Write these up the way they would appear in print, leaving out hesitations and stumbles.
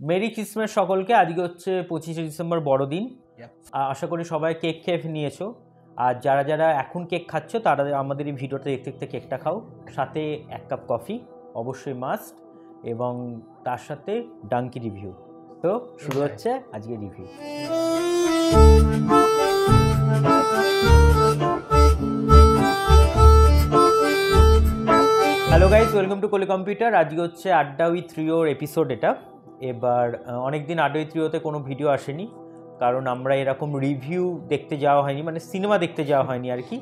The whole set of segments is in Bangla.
মেরি ক্রিসমাস সকলকে। আজকে হচ্ছে 25শে ডিসেম্বর, বড়দিন। আশা করি সবাই কেক খেয়ে নিয়েছো। আর যারা যারা এখন কেক খাচ্ছ তারা আমাদের এই ভিডিওটা দেখতে দেখতে কেকটা খাও, সাথে 1 কাপ কফি অবশ্যই মাস্ট, এবং তার সাথে ডাঙ্কি রিভিউ। তো শুরু হচ্ছে আজকে review. Hello guys, welcome to Koli computer. আজকে হচ্ছে আড্ডা উইথ রিওর এপিসোড এটা। এবার অনেকদিন আড্ডা উইথ রিওতে কোনো ভিডিও আসেনি, কারণ আমরা এরকম রিভিউ দেখতে যাওয়া হয়নি, মানে সিনেমা দেখতে যাওয়া হয়নি আর কি।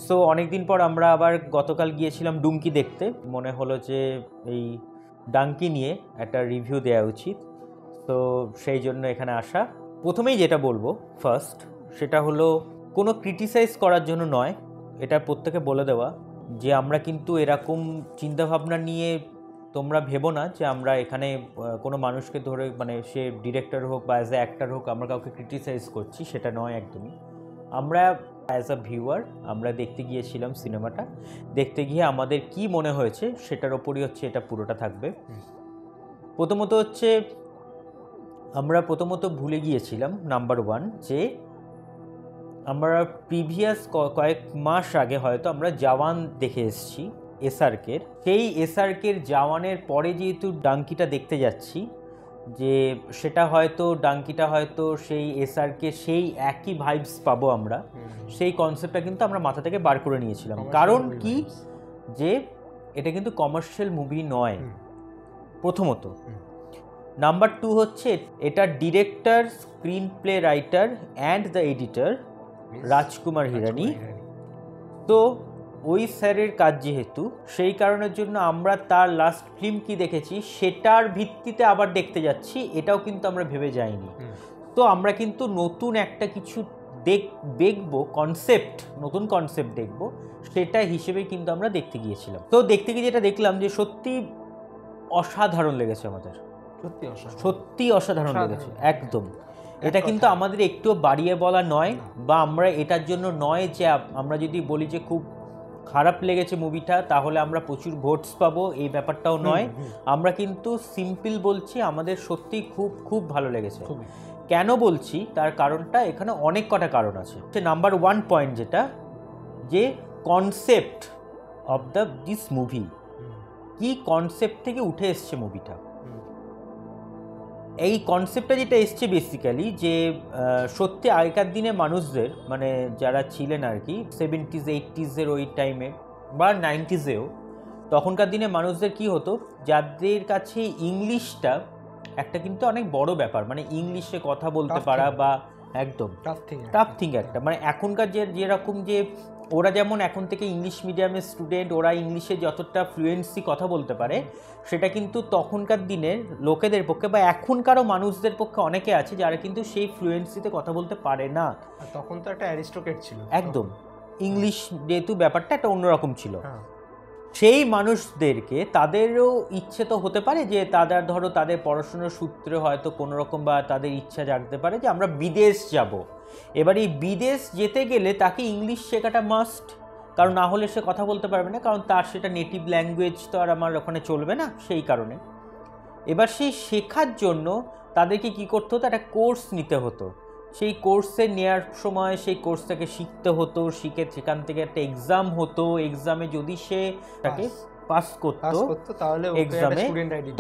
সো অনেকদিন পর আমরা আবার গতকাল গিয়েছিলাম ডুঙ্কি দেখতে। মনে হলো যে এই ডাঙ্কি নিয়ে একটা রিভিউ দেওয়া উচিত, তো সেই জন্য এখানে আসা। প্রথমেই যেটা বলবো ফার্স্ট, সেটা হলো কোনো ক্রিটিসাইজ করার জন্য নয়, এটা প্রত্যেকে বলে দেওয়া যে আমরা কিন্তু এরকম চিন্তাভাবনা নিয়ে তোমরা ভেবো না যে আমরা এখানে কোনো মানুষকে ধরে, মানে সে ডিরেক্টর হোক বা অ্যাজ এ অ্যাক্টর হোক, আমরা কাউকে ক্রিটিসাইজ করছি, সেটা নয় একদমই। আমরা অ্যাজ আ ভিউয়ার আমরা দেখতে গিয়েছিলাম সিনেমাটা, দেখতে গিয়ে আমাদের কি মনে হয়েছে সেটার ওপরই হচ্ছে এটা পুরোটা থাকবে। প্রথমত হচ্ছে আমরা ভুলে গিয়েছিলাম নাম্বার 1 যে আমরা প্রিভিয়াস কয়েক মাস আগে হয়তো আমরা জওয়ান দেখে এসেছি এসআরকের। সেই এসআরকের জওয়ানের পরে যেহেতু ডাঙ্কিটা দেখতে যাচ্ছি, যে সেটা হয়তো ডাঙ্কিটা হয়তো সেই এসআরকে সেই একই ভাইবস পাবো আমরা, সেই কনসেপ্টটা কিন্তু আমরা মাথা থেকে বার করে নিয়েছিলাম। কারণ কি, যে এটা কিন্তু কমার্শিয়াল মুভি নয় প্রথমত। নাম্বার 2 হচ্ছে এটা director, screenplay writer and the editor Rajkumar Hirani. তো ওই স্যারের কাজ যেহেতু, সেই কারণের জন্য আমরা তার লাস্ট ফিল্ম কি দেখেছি সেটার ভিত্তিতে আবার দেখতে যাচ্ছি, এটাও কিন্তু আমরা ভেবে যাইনি। তো আমরা কিন্তু নতুন একটা কিছু দেখবো, কনসেপ্ট, নতুন কনসেপ্ট দেখবো, সেটা হিসেবে কিন্তু আমরা দেখতে গিয়েছিলাম। তো দেখতে গিয়ে যেটা দেখলাম যে সত্যি অসাধারণ লেগেছে আমাদের, সত্যি অসাধারণ লেগেছে একদম। এটা কিন্তু আমাদের একটু বাড়িয়ে বলা নয়, বা আমরা এটার জন্য নয় যে আমরা যদি বলি যে খুব খারাপ লেগেছে মুভিটা তাহলে আমরা প্রচুর ভোটস পাবো, এই ব্যাপারটাও নয়। আমরা কিন্তু সিম্পল বলছি আমাদের সত্যি খুব খুব ভালো লেগেছে। কেন বলছি তার কারণটা, এখানে অনেক কটা কারণ আছে। নাম্বার 1 পয়েন্ট যেটা, যে কনসেপ্ট অফ দিস মুভি, কি কনসেপ্ট থেকে উঠে এসছে মুভিটা। এই কনসেপ্টটা যেটা এসছে বেসিক্যালি, যে সত্যি আগেকার দিনে মানুষদের, মানে যারা ছিলেন আর কি 70s 80s ওই টাইমে বা 90sেও, তখনকার দিনে মানুষদের কি হতো, যাদের কাছে ইংলিশটা একটা কিন্তু অনেক বড় ব্যাপার, মানে ইংলিশে কথা বলতে পারা বা একদম টাফ থিং একটা, মানে এখনকার যেরকম যে ওরা যেমন এখন থেকে ইংলিশ মিডিয়ামের স্টুডেন্ট, ওরা ইংলিশে যতটা ফ্লুয়েন্সি কথা বলতে পারে, সেটা কিন্তু তখনকার দিনের লোকেদের পক্ষে বা এখনকারও মানুষদের পক্ষে অনেকে আছে যারা কিন্তু সেই ফ্লুয়েন্সিতে কথা বলতে পারে না। তখন তো একটা অ্যারিস্টোক্রেট ছিল একদম, ইংলিশ যেহেতু ব্যাপারটা একটা অন্যরকম ছিল। সেই মানুষদেরকে তাদেরও ইচ্ছে তো হতে পারে যে তাদের পড়াশোনার সূত্রে হয়তো কোনো রকম বা তাদের ইচ্ছা জাগতে পারে যে আমরা বিদেশ যাব। এবার এই বিদেশ যেতে গেলে তাকে ইংলিশ শেখাটা মাস্ট, কারণ না হলে সে কথা বলতে পারবে না, কারণ তার সেটা নেটিভ ল্যাঙ্গুয়েজ তো আর আমার ওখানে চলবে না। সেই কারণে এবার সেই শেখার জন্য তাদেরকে কি করতে হতো, একটা কোর্স নিতে হতো। সেই কোর্সে নেওয়ার সময় সেই কোর্সটাকে শিখতে হতো, শিখে সেখান থেকে একটা এক্সাম হতো, এক্সামে যদি সে তাকে পাস করতো তাহলে এক্সামে,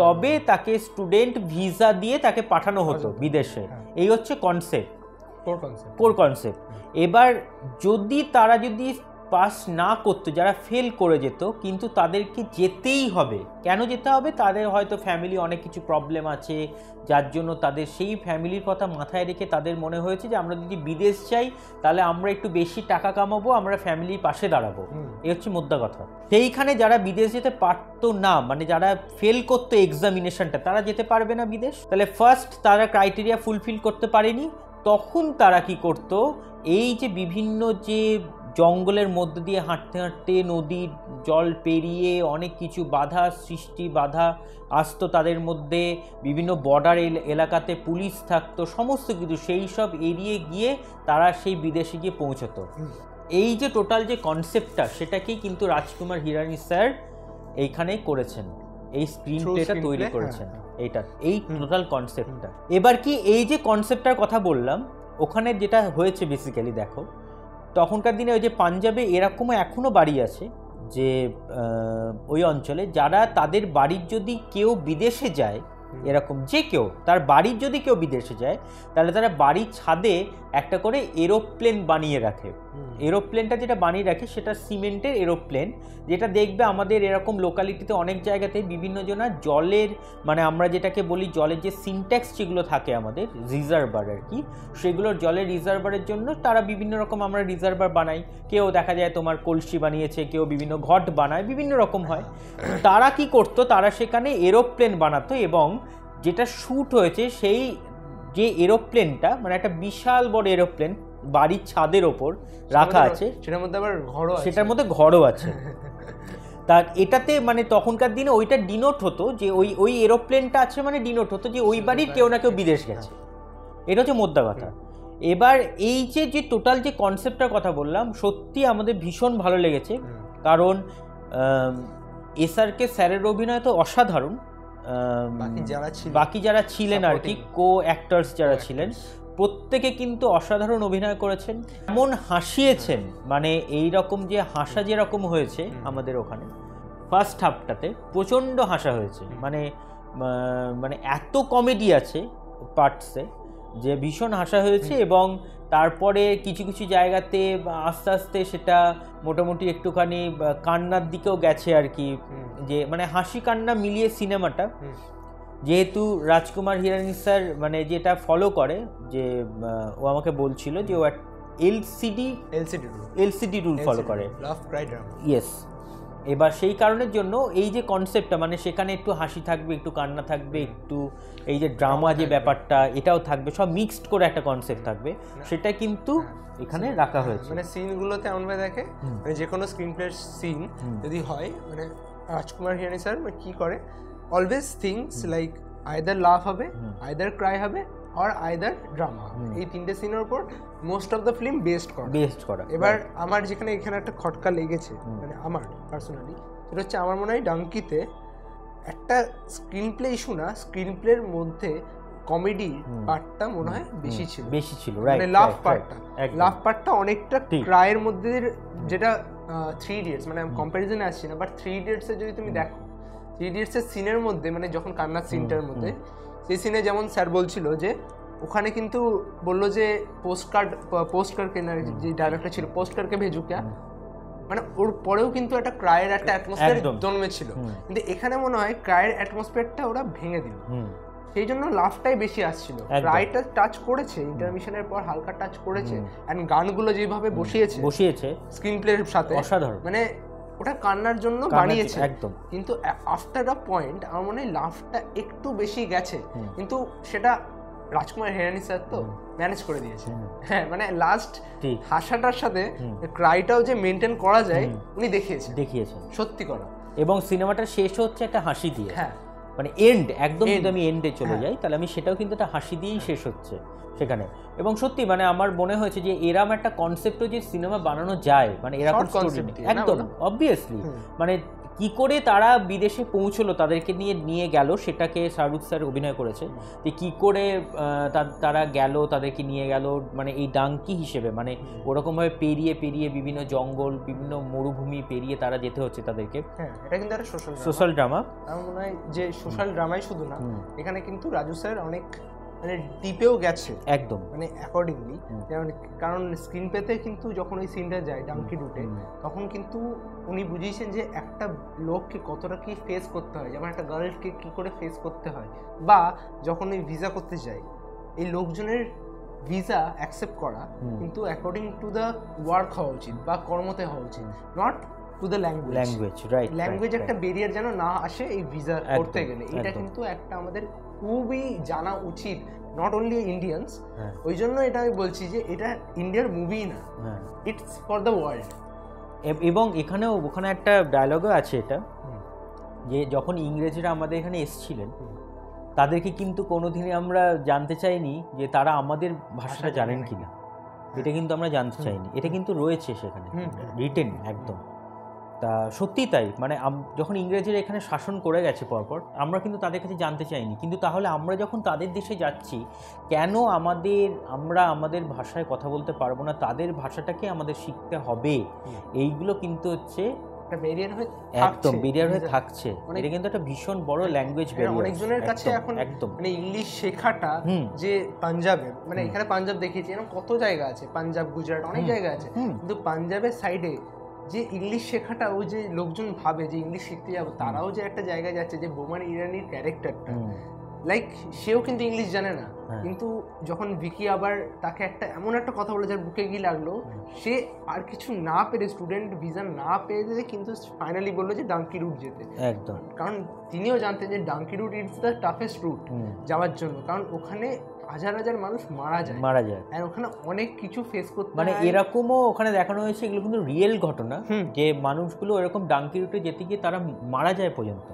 তবে তাকে স্টুডেন্ট ভিসা দিয়ে তাকে পাঠানো হতো বিদেশে। এই হচ্ছে কনসেপ্ট, কোর কনসেপ্ট। এবার যদি তারা পাস না করতো, যারা ফেল করে যেত, কিন্তু তাদেরকে যেতেই হবে। কেন যেতে হবে, তাদের হয়তো ফ্যামিলি অনেক কিছু প্রবলেম আছে, যার জন্য তাদের সেই ফ্যামিলির কথা মাথায় রেখে তাদের মনে হয়েছে যে আমরা যদি বিদেশ যাই তাহলে আমরা একটু বেশি টাকা কামাবো, আমরা ফ্যামিলির পাশে দাঁড়াবো। এই হচ্ছে মোদ্দা কথা। সেইখানে যারা বিদেশ যেতে পারতো না, মানে যারা ফেল করতো এক্সামিনেশনটা, তারা যেতে পারবে না বিদেশ। তাহলে ফার্স্ট তারা ক্রাইটেরিয়া ফুলফিল করতে পারেনি, তখন তারা কি করতো, এই যে বিভিন্ন যে জঙ্গলের মধ্যে দিয়ে হাঁটতে হাঁটতে নদীর জল পেরিয়ে অনেক কিছু বাধা আসতো তাদের মধ্যে, বিভিন্ন বর্ডার এলাকাতে পুলিশ থাকতো, সমস্ত কিছু সেই সব এড়িয়ে গিয়ে তারা সেই বিদেশে গিয়ে পৌঁছতো। এই যে টোটাল যে কনসেপ্টটা, সেটাকেই কিন্তু রাজকুমার হিরানি স্যার এইখানে করেছেন। এই স্ক্রিন Through প্লেটা screenplay, তৈরি হ্যাঁ, করেছেন। হ্যাঁ। এইটা এই টোটাল কনসেপ্টটা এবার কি এই যে কনসেপ্টটার কথা বললাম ওখানে যেটা হয়েছে বেসিক্যালি দেখো তখনকার দিনে ওই যে পাঞ্জাবে এরকমও এখনও বাড়ি আছে যে ওই অঞ্চলে যারা তাদের বাড়ির যদি কেউ বিদেশে যায় এরকম যে কেউ তার বাড়ির যদি কেউ বিদেশে যায় তাহলে তারা বাড়ির ছাদে একটা করে এরোপ্লেন বানিয়ে রাখে। এরোপ্লেনটা যেটা বানিয়ে রাখে সেটা সিমেন্টের এরোপ্লেন, যেটা দেখবে আমাদের এরকম লোকালিটিতে অনেক জায়গাতে বিভিন্ন জনা জলের মানে আমরা যেটাকে বলি জলের যে সিনট্যাক্স যেগুলো থাকে আমাদের রিজার্ভার আর কি, সেগুলোর জলের রিজার্ভারের জন্য তারা বিভিন্ন রকম আমরা রিজার্ভার বানাই। কেউ দেখা যায় তোমার কলসি বানিয়েছে, কেউ বিভিন্ন ঘট বানায়, বিভিন্ন রকম হয়। তারা কি করতো, তারা সেখানে এরোপ্লেন বানাতো এবং যেটা শ্যুট হয়েছে সেই যে এরোপ্লেনটা মানে একটা বিশাল বড় এরোপ্লেন বাড়ির ছাদের ওপর রাখা আছে, সেটার মধ্যে আবার ঘরও আছে, সেটার মধ্যে ঘরও আছে। তার এটাতে মানে তখনকার দিনে ওইটা ডিনোট হতো যে ওই এরোপ্লেনটা আছে মানে ডিনোট হতো যে ওই বাড়ির কেউ না কেউ বিদেশ গেছে। এটা হচ্ছে মোদ্দা কথা। এবার এই যে টোটাল যে কনসেপ্টটার কথা বললাম সত্যি আমাদের ভীষণ ভালো লেগেছে, কারণ এসআরকে স্যারের অভিনয় তো অসাধারণ। বাকি যারা ছিলেন আর কি কো অ্যাক্টরস যারা ছিলেন প্রত্যেকে কিন্তু অসাধারণ অভিনয় করেছেন, এমন হাসিয়েছেন মানে এই রকম যে হাসা যেরকম হয়েছে আমাদের ওখানে ফার্স্ট হাফটাতে প্রচণ্ড হাসা হয়েছে, মানে এত কমেডি আছে পার্টসে যে ভীষণ হাসা হয়েছে। এবং তারপরে কিছু কিছু জায়গাতে আস্তে আস্তে সেটা মোটামুটি একটুখানি কান্নার দিকেও গেছে আর কি, যে মানে হাসি কান্না মিলিয়ে সিনেমাটা। যেহেতু রাজকুমার হিরানি স্যার মানে যেটা ফলো করে যে ও আমাকে বলছিল যে ও এলসিডি রুল ফলো করে, ইয়েস। এবার সেই কারণের জন্য এই যে কনসেপ্টটা মানে সেখানে একটু হাসি থাকবে, একটু কান্না থাকবে, একটু এই যে ড্রামা যে ব্যাপারটা এটাও থাকবে, সব মিক্সড করে একটা কনসেপ্ট থাকবে, সেটা কিন্তু এখানে রাখা হয়েছে। মানে সিনগুলোতে এমনভাবে দেখে মানে যে কোনো স্ক্রিন প্লে সিন যদি হয় মানে রাজকুমার হিরানি স্যার কি করে অলওয়েজ থিংস লাইক আইদার লাভ হবে, আইদার ক্রাই হবে আর আইদার ড্রামা, এই তিনটে সিনের উপর most of the film best করা। এবার আমার যেখানে এখানে একটা খটকা লেগেছে মানে আমার পার্সোনালি, সেটা হচ্ছে আমার মনে হয় ডাঙ্কিতে একটা স্ক্রিন প্লে ইস্যু না, স্ক্রিন প্লের মধ্যে কমেডি পার্টটা মনে হয় বেশি ছিল মানে লাভ পার্টটা অনেকটা ক্রাইয়ের মধ্যে, যেটা 3 ইডিয়টস মানে কম্প্যারিজনে আসছি না, বাট 3 ইডিয়টস এর যদি তুমি দেখো 3 ইডিয়টস এর সিনের মধ্যে মানে যখন কান্নার সিনটার মধ্যে সেই সিনে যেমন স্যার বলছিল যে ওখানে কিন্তু বললো যে পোস্টকার্ড কেনার যে ডায়লগটা ছিল পোস্টকার্ডকে ভেজুকা, মানে ওর পরেও কিন্তু একটা ক্রাইয়ের একটা অ্যাটমসফিয়ার জন্মেছিল, কিন্তু এখানে মনে হয় ক্রাইয়ের অ্যাটমসফিয়ারটা ওরা ভেঙে দিল, সেই জন্য লাভটাই বেশি আসছিল। ক্রাইটা টাচ করেছে ইন্টারমিশনের পর হালকা টাচ করেছে, এন্ড গানগুলো যেভাবে বসিয়েছে স্ক্রিন প্লের সাথে অসাধারণ, মানে ওটা কান্নার জন্য বানিয়েছে একদম, কিন্তু আফটার আ পয়েন্ট আমার মনে হয় লাভটা একটু বেশি গেছে, কিন্তু সেটা রাজকুমার হিরানি স্যার তো ম্যানেজ করে দিয়েছে। হ্যাঁ মানে লাস্ট হাসাটার সাথে ক্রাইটাও যে মেনটেন করা যায় উনি দেখিয়েছেন সত্যি করা। এবং সিনেমাটা শেষ হচ্ছে একটা হাসি দিয়ে, হ্যাঁ মানে এন্ড একদম, যদি আমি এন্ডে চলে যাই তাহলে আমি সেটাও কিন্তু একটা হাসি দিয়েই শেষ হচ্ছে সেখানে। এবং সত্যি মানে আমার মনে হয়েছে যে এরকম একটা কনসেপ্টও যে সিনেমা বানানো যায়, মানে এরকম স্টোরি একদম অবভিয়াসলি, মানে কি করে তারা বিদেশে পৌঁছলো, তাদেরকে নিয়ে গেল, সেটাকে শাহরুখ স্যার অভিনয় করেছে যে কি করে তারা গেল, তাদেরকে নিয়ে গেল মানে এই ডাঙ্কি হিসেবে, মানে ওরকমভাবে পেরিয়ে বিভিন্ন জঙ্গল বিভিন্ন মরুভূমি পেরিয়ে তারা যেতে হচ্ছে তাদেরকে। এটা কিন্তু একটা সোশ্যাল ড্রামা, আমার মনে হয় যে সোশ্যাল ড্রামাই শুধু না, এখানে কিন্তু রাজু স্যার অনেক মানে ডিপেও গেছে একদম, মানে অ্যাকর্ডিংলি, কারণ স্ক্রিন প্লেতে কিন্তু যখন ওই সিনটা যায় ডাঙ্কি রুটে তখন কিন্তু উনি বুঝিয়েছেন যে একটা লোককে কতটা কি ফেস করতে হয়, যেমন একটা গার্লকে কি করে ফেস করতে হয়, বা যখন ওই ভিসা করতে যায় এই লোকজনের ভিসা অ্যাকসেপ্ট করা কিন্তু অ্যাকর্ডিং টু দ্য ওয়ার্ক হওয়া উচিত বা কর্মতে হওয়া উচিত, নট টু দ্য ল্যাঙ্গুয়েজ একটা ব্যারিয়ার যেন না আসে এই ভিসা করতে গেলে। এটা কিন্তু একটা আমাদের খুবই জানা উচিত, নট অনলি ইন্ডিয়ানস। ওই জন্য এটা আমি বলছি যে এটা ইন্ডিয়ার মুভি না, ইটস ফর দ্য ওয়ার্ল্ড। এবং ওখানে একটা ডায়লগও আছে এটা, যে যখন ইংরেজরা আমাদের এখানে এসেছিলেন তাদেরকে কিন্তু কোনোদিনই আমরা জানতে চাইনি যে তারা আমাদের ভাষাটা জানেন কিনা, এটা কিন্তু আমরা জানতে চাইনি, এটা কিন্তু রয়েছে সেখানে রিটেন একদম। তা সত্যিই তাই, মানে যখন ইংরেজরা এখানে শাসন করে গেছে পরপর, আমরা কিন্তু তাদের কাছে জানতে চাইনি, কিন্তু তাহলে আমরা যখন তাদের দেশে যাচ্ছি কেন আমরা আমাদের ভাষায় কথা বলতে পারবো না, তাদের ভাষাটাকে আমাদের শিখতে হবে, এইগুলো কিন্তু হচ্ছে একদম ব্যারিয়ার হয়ে থাকছে। এটা কিন্তু একটা ভীষণ বড় ল্যাঙ্গুয়েজ ব্যারিয়ার অনেকজনের কাছে এখন। একদম মানে ইংলিশ শেখাটা যে পাঞ্জাবে, মানে এখানে পাঞ্জাব দেখিয়েছি, এরকম কত জায়গা আছে, পাঞ্জাব গুজরাট অনেক জায়গা আছে, কিন্তু পাঞ্জাবের সাইডে যে ইংলিশ শেখাটা, ওই যে লোকজন ভাবে যে ইংলিশ শিখতে যাবো, তারাও যে একটা জায়গায় যাচ্ছে, যে বোমান ইরানির ক্যারেক্টারটা লাইক সেও কিন্তু ইংলিশ জানে না, কিন্তু যখন ভিকি আবার তাকে একটা এমন একটা কথা বলে যার বুকে গিয়ে লাগলো, সে আর কিছু না পেরে, স্টুডেন্ট ভিসা না পেরে কিন্তু ফাইনালি বললো যে ডাঙ্কি রুট যেতে। একদম, কারণ তিনিও জানতেন যে donkey route it's the toughest route যাওয়ার জন্য, কারণ ওখানে হাজার হাজার মানুষ মারা যায়, আর ওখানে অনেক কিছু ফেস করতে, মানে এরকমও ওখানে দেখানো হয়েছে, এগুলো কিন্তু রিয়েল ঘটনা, যে মানুষগুলো এরকম ডাঙ্কি রুটে যেতে গিয়ে তারা মারা যায় পর্যন্ত,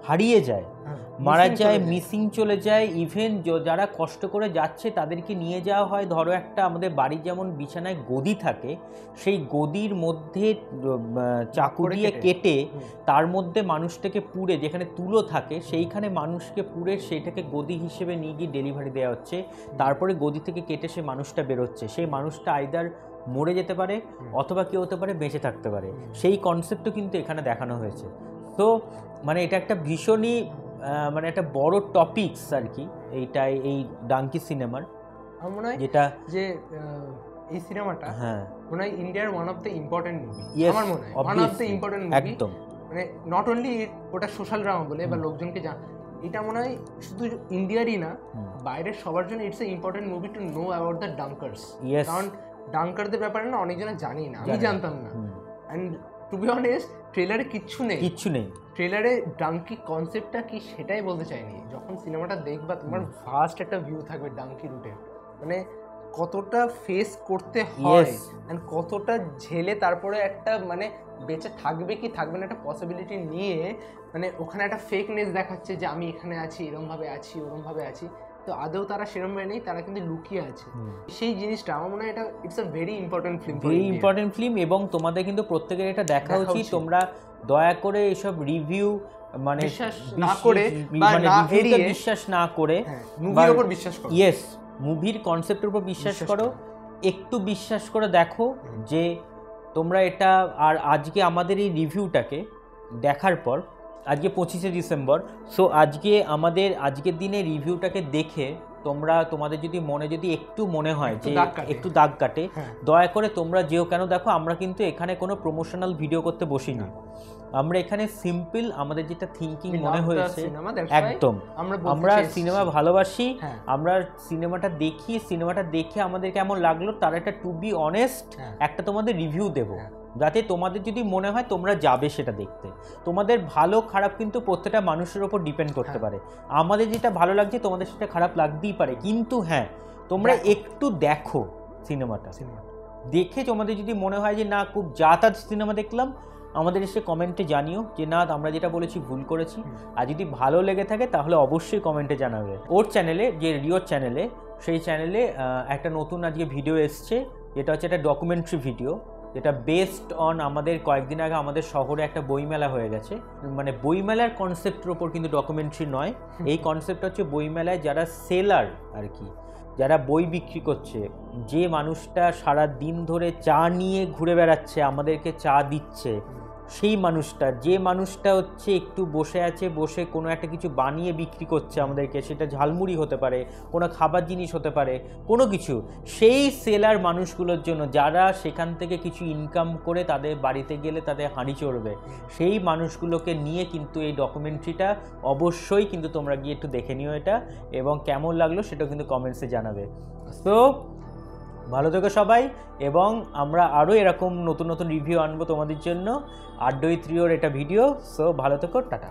হারিয়ে যায়, মারা যায়, মিসিং চলে যায়। ইভেন যারা কষ্ট করে যাচ্ছে তাদেরকে নিয়ে যাওয়া হয়, ধরো একটা আমাদের বাড়ির যেমন বিছানায় গদি থাকে, সেই গদির মধ্যে চাকু দিয়ে কেটে তার মধ্যে মানুষটাকে পুড়ে, যেখানে তুলো থাকে সেইখানে মানুষকে পুড়ে সেইটাকে গদি হিসেবে নিয়ে গিয়ে ডেলিভারি দেওয়া হচ্ছে, তারপরে গদি থেকে কেটে সেই মানুষটা বেরোচ্ছে, সেই মানুষটা আইদার মরে যেতে পারে অথবা কেউ হতে পারে বেঁচে থাকতে পারে, সেই কনসেপ্টও কিন্তু এখানে দেখানো হয়েছে। তো মানে এটা একটা ভীষণই মানে একটা বড় টপিকস আর কি এইটাই, এই ডাঙ্কি সিনেমার। আমার মনে হয় যেটা যে এই সিনেমাটা মনে হয় ইন্ডিয়ার one of the important movie, আমার মনে হয় one of the important movie, একদম, মানে নট অনলি ওটা সোশ্যাল ড্রামা বলে বা লোকজনকে এটা মনে হয় শুধু ইন্ডিয়ারই না, বাইরের সবার জন্য it's a important movie to know about the dunkers, কারণ ডাঙ্কারদের ব্যাপারে না অনেকজনে জানি না, আমি জানতাম না, অ্যান্ড টু বি অনেস্ট ট্রেলারে কিচ্ছু নেই, ট্রেলারে ডাঙ্কি কনসেপ্টটা কি সেটাই বলতে চাইনি। যখন সিনেমাটা দেখবা তোমার ফার্স্ট একটা ভিউ থাকবে ডাঙ্কি রুটে, মানে কতটা ফেস করতে হয় এন্ড কতটা ঝেলে তারপরে একটা মানে বেঁচে থাকবে কি থাকবে না একটা পসিবিলিটি নিয়ে, মানে ওখানে একটা ফেকনেস দেখাচ্ছে যে আমি এখানে আছি, এরমভাবে আছি, ওরমভাবে আছি, তো আদৌ তারা সেরমভাবে নেই, তারা কিন্তু লুকিয়ে আছে। সেই জিনিসটা আমার মনে হয় এটা it's a very important film, very important film, এবং তোমাদের কিন্তু প্রত্যেকের এটা দেখা উচিত। তোমরা দয়া করে এসব রিভিউ মানে বিশ্বাস না করে বা না এড়িয়ে, বিশ্বাস না করে মুভির উপর বিশ্বাস করো, ইয়েস, মুভির কনসেপ্টের উপর বিশ্বাস করো, একটু বিশ্বাস করে দেখো যে তোমরা এটা। আর আজকে আমাদের এই রিভিউটাকে দেখার পর, আজকে 25শে ডিসেম্বর, সো আজকের দিনে রিভিউটাকে দেখে তোমাদের যদি একটু মনে হয় যে একটু দাগ কাটে, দয়া করে তোমরা যেও, কেন দেখো আমরা কিন্তু এখানে কোনো প্রমোশনাল ভিডিও করতে বসিনি, আমরা এখানে সিম্পল আমাদের যেটা থিঙ্কিং মনে হয়েছে, একদম আমরা সিনেমা ভালোবাসি, আমরা সিনেমাটা দেখে আমাদের কেমন লাগলো তার একটা টু বি অনেস্ট একটা তোমাদের রিভিউ দেবো, যাতে তোমাদের যদি মনে হয় তোমরা যাবে সেটা দেখতে। তোমাদের ভালো খারাপ কিন্তু প্রত্যেকটা মানুষের ওপর ডিপেন্ড করতে পারে, আমাদের যেটা ভালো লাগছে তোমাদের সেটা খারাপ লাগতেই পারে, কিন্তু হ্যাঁ তোমরা একটু দেখো সিনেমাটা, দেখে তোমাদের যদি মনে হয় যে না খুব যাতায়াত সিনেমা দেখলাম, আমাদের এসে কমেন্টে জানিও যে না আমরা যেটা বলেছি ভুল করেছি, আর যদি ভালো লেগে থাকে তাহলে অবশ্যই কমেন্টে জানাবে। ওর চ্যানেলে, যে রিওর চ্যানেলে, সেই চ্যানেলে একটা নতুন আজকে ভিডিও এসছে, যেটা হচ্ছে একটা ডকুমেন্টারি ভিডিও, যেটা বেসড অন আমাদের কয়েকদিন আগে আমাদের শহরে একটা বইমেলা হয়ে গেছে, মানে বইমেলার কনসেপ্টের ওপর কিন্তু ডকুমেন্টারি নয়, এই কনসেপ্ট হচ্ছে বইমেলায় যারা সেলার আর কি, যারা বই বিক্রি করছে, যে মানুষটা সারা দিন ধরে চা নিয়ে ঘুরে বেড়াচ্ছে, আমাদেরকে চা দিচ্ছে, সেই মানুষটা, যে মানুষটা হচ্ছে একটু বসে আছে, বসে কোনো একটা কিছু বানিয়ে বিক্রি করছে আমাদেরকে, সেটা ঝালমুড়ি হতে পারে, কোনো খাবার জিনিস হতে পারে, কোনো কিছু, সেই সেলার মানুষগুলোর জন্য, যারা সেখান থেকে কিছু ইনকাম করে তাদের বাড়িতে গেলে তাদের হাঁড়ি চড়বে, সেই মানুষগুলোকে নিয়ে কিন্তু এই ডকুমেন্টারিটা, অবশ্যই কিন্তু তোমরা গিয়ে একটু দেখে নিও এটা, এবং কেমন লাগলো সেটাও কিন্তু কমেন্টসে জানাবে। তো ভালো থেকো সবাই, এবং আমরা আরও এরকম নতুন নতুন রিভিউ আনবো তোমাদের জন্য। আড্ডই 3 ওর এটা ভিডিও, সো ভালো থেকো, টাটা।